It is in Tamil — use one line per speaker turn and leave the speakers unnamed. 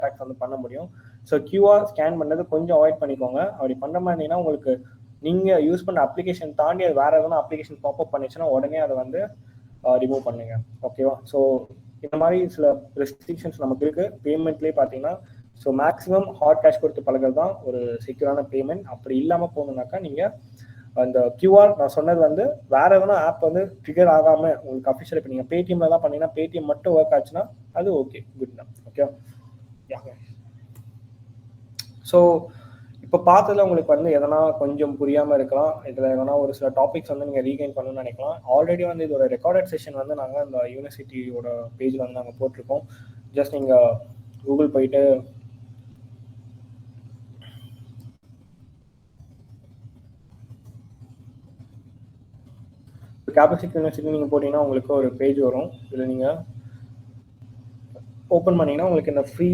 அட்டாக்ஸ் வந்து பண்ண முடியும். ஸோ கியூஆர் ஸ்கேன் பண்ணது கொஞ்சம் அவாய்ட் பண்ணிக்கோங்க. அப்படி பண்ணுற மாதிரி இருந்தீங்கன்னா உங்களுக்கு நீங்கள் யூஸ் பண்ண அப்ளிகேஷன் தாண்டி அது வேறு எதனா அப்ளிகேஷன் பாப்அப் பண்ணிச்சுன்னா உடனே அதை வந்து ரிமூவ் பண்ணுங்க. ஓகேவா? ஸோ இந்த மாதிரி சில ரெஸ்ட்ரிக்ஷன்ஸ் நமக்கு இருக்குது பேமெண்ட்லேயே பார்த்தீங்கன்னா. ஸோ மேக்ஸிமம் ஹாட் கேஷ் கொடுத்து பழகிறது தான் ஒரு செக்யூரான பேமெண்ட். அப்படி இல்லாமல் போகணுன்னாக்கா நீங்கள் அந்த கியூஆர் நான் சொன்னது வந்து வேற எதனா ஆப் வந்து ட்ரிகர் ஆகாமல் உங்களுக்கு அஃபிஷியல் இப்போ நீங்கள் பேடிஎம்ல தான் பண்ணீங்கன்னா பேடிஎம் மட்டும் ஒர்க் ஆச்சுன்னா அது ஓகே, குட் தான். ஓகே. ஸோ இப்போ பார்த்ததுல உங்களுக்கு வந்து எதனா கொஞ்சம் புரியாமல் இருக்கலாம். இதில் எதனா ஒரு சில டாபிக்ஸ் வந்து நீங்கள் ரீகைன் பண்ணணும்னு நினைக்கலாம். ஆல்ரெடி வந்து இதோட ரெக்கார்டட் செஷன் வந்து நாங்கள் இந்த யூனிவர்சிட்டியோட பேஜில் வந்து நாங்கள் போட்டிருக்கோம். ஜஸ்ட் நீங்கள் கூகுள் போயிட்டு கேம்பஸ் யூனிவர்சிட்டி நீங்கள் போட்டிங்கன்னா உங்களுக்கு ஒரு பேஜ் வரும். இதில் நீங்கள் ஓப்பன் பண்ணிங்கன்னா உங்களுக்கு இந்த ஃப்ரீ